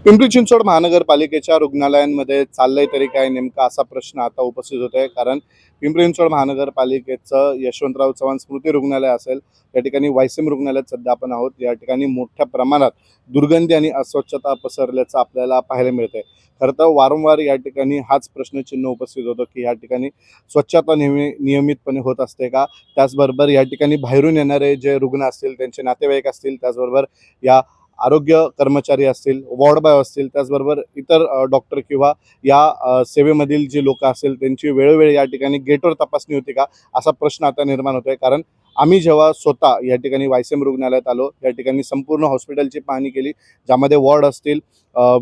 पिंपरी चिंचवड महानगरपालिकेच्या रुग्णालयांमध्ये चाललंय तरी काय नेमका असा प्रश्न आता उपस्थित होत आहे। कारण पिंपरी चिंचवड महानगरपालिकेचं यशवंतराव चव्हाण स्मृती रुग्णालय असेल, या ठिकाणी वायसीएम रुग्णालयात सध्या आपण आहोत। या ठिकाणी मोठ्या प्रमाणात दुर्गंधी आणि अस्वच्छता पसरल्याचं आपल्याला पाहायला मिळतंय। खरं तर वारंवार या ठिकाणी हाच प्रश्नचिन्ह उपस्थित होतं की या ठिकाणी स्वच्छता नियमितपणे होत असते का। त्याचबरोबर या ठिकाणी बाहेरून येणारे जे रुग्ण असतील, त्यांचे नातेवाईक असतील, त्याचबरोबर या आरोग्य कर्मचारी असतील, वॉर्ड बॉय असतील, त्याचबरोबर इतर डॉक्टर किंवा या सेवेमधील जी लोक असतील त्यांची वेळोवेळी या ठिकाणी गेटवर तपासणी होती का, असा प्रश्न आता निर्माण होतोय। कारण आम्ही जेव्हा स्वतः या ठिकाणी वायसीएम रुग्णालयात आलो, या ठिकाणी संपूर्ण हॉस्पिटलची पाहणी केली, ज्यामध्ये वॉर्ड असतील,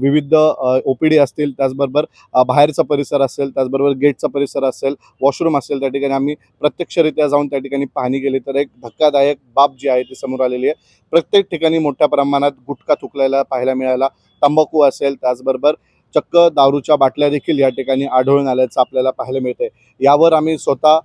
विविध ओपीडी असतील, त्याचबरोबर बाहेरचा परिसर असेल, त्याचबरोबर गेटचा परिसर असेल, वॉशरूम असेल, त्या ठिकाणी आम्ही प्रत्यक्षरित्या जाऊन त्या ठिकाणी पाहणी केली। तर एक धक्कादायक बाब जी आहे ती समोर आलेली आहे। प्रत्येक ठिकाणी मोठ्या प्रमाणात गुटखा थुकलेला पाहायला मिळाला, तंबाखू असेल, त्याचबरोबर चक्क दारूच्या बाटल्या देखील या ठिकाणी आढळून आल्याचं आपल्याला पाहायला मिळतंय। यावर आम्ही स्वतः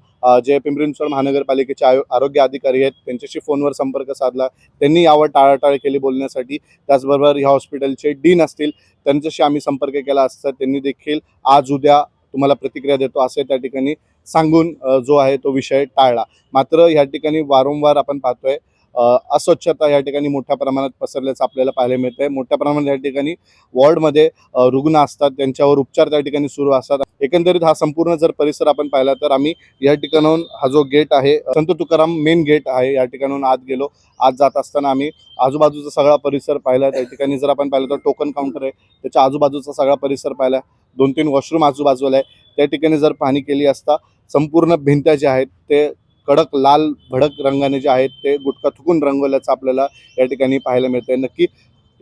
जे पिंपरी चिंचवड महानगरपालिकेचे आरोग्य अधिकारी आहेत त्यांच्याशी फोनवर संपर्क साधला। त्यांनी यावर टाळाटाळ केली बोलण्यासाठी। त्याचबरोबर ह्या हॉस्पिटलचे डीन असतील त्यांच्याशी आम्ही संपर्क केला असता त्यांनी देखील आज उद्या तुम्हाला प्रतिक्रिया देतो असे त्या ठिकाणी सांगून जो आहे तो विषय टाळला। मात्र या ठिकाणी वारंवार आपण पाहतोय अस्वच्छता या ठिकाणी मोठ्या प्रमाणात पसरल्याचं आपल्याला पाहायला मिळतंय। मोठ्या प्रमाणात या ठिकाणी वॉर्डमध्ये रुग्ण असतात, त्यांच्यावर उपचार त्या ठिकाणी सुरू असतात। एकंदरीत हा संपूर्ण जर परिसर आपण पाहिला तर आम्ही या ठिकाणाहून हा जो गेट आहे, संत तुकाराम मेन गेट आहे, या ठिकाणाहून आत गेलो। आत जात असताना आम्ही आजूबाजूचा सगळा परिसर पाहिला। त्या ठिकाणी जर आपण पाहिलं तर टोकन काउंटर आहे, त्याच्या आजूबाजूचा सगळा परिसर पाहिला। 2-3 वॉशरूम आजूबाजूला आहे, त्या ठिकाणी जर पाहणी केली असता संपूर्ण भिंत्या ज्या आहेत ते कडक लाल भडक रंगाने जे आहेत ते गुटखा थुकून रंगवल्याचं आपल्याला या ठिकाणी पाहायला मिळतंय। नक्की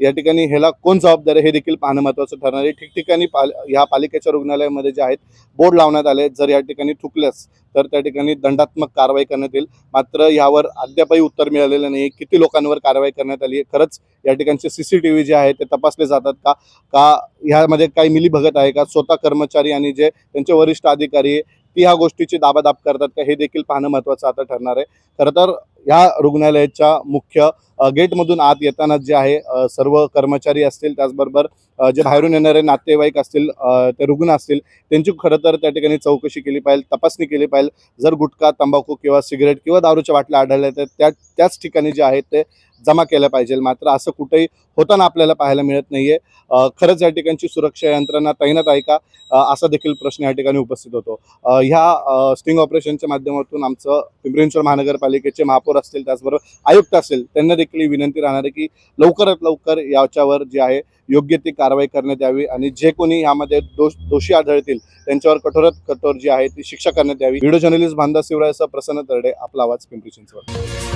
या ठिकाणी ह्याला कोण जबाबदार आहे हे देखील पाहणं महत्त्वाचं ठरणार आहे। ठिकठिकाणी या पालिकेच्या रुग्णालयामध्ये जे आहेत बोर्ड लावण्यात आले, जर या ठिकाणी थुकल्यास तर त्या ठिकाणी दंडात्मक कारवाई करण्यात येईल। मात्र यावर अद्यापही उत्तर मिळालेलं नाही, किती लोकांवर कारवाई करण्यात आली आहे, खरंच या ठिकाणचे CCTV जे आहेत ते तपासले जातात का, ह्यामध्ये काही मिलीभगत आहे का, स्वतः कर्मचारी आणि जे त्यांचे वरिष्ठ अधिकारी ती ह्या गोष्टीची दाबादाब करतात का, हे देखील पाहणं महत्त्वाचं आता ठरणार आहे। खरं तर ह्या रुग्णालयाच्या मुख्य गेटमधून आत येताना जे आहे सर्व कर्मचारी असतील, त्याचबरोबर जे बाहेरून येणारे नातेवाईक असतील, ते रुग्ण असतील, त्यांची खरं तर त्या ठिकाणी चौकशी केली पाहिजे, तपासणी केली पाहिजे। जर गुटखा, तंबाखू किंवा सिगरेट किंवा दारूच्या बाटल्या आढळल्या तर त्याच ठिकाणी जे आहेत ते जमा केल्या पाहिजे। मात्र असं कुठेही होताना आपल्याला पाहायला मिळत नाहीये। खरंच या ठिकाणची सुरक्षा यंत्रणा तैनात आहे का, असा देखील प्रश्न या ठिकाणी उपस्थित होतो। ह्या स्टिंग ऑपरेशनच्या माध्यमातून आमचं पिंपरी चिंचवड महानगरपालिकेचे महापौर असतील, त्याचबरोबर आयुक्त असतील, त्यांना देखील ही विनंती राहणार आहे की लवकरात लवकर याच्यावर जे आहे योग्य ती कारवाई करण्यात यावी आणि जे कोणी यामध्ये दोषी आढळतील त्यांच्यावर कठोरात कठोर जी आहे ती शिक्षा करण्यात यावी। व्हिडिओ जर्नलिस्ट भानदास शिवरायसह प्रसन्न तरडे, आपला आवाज, पिंपरी चिंचवड।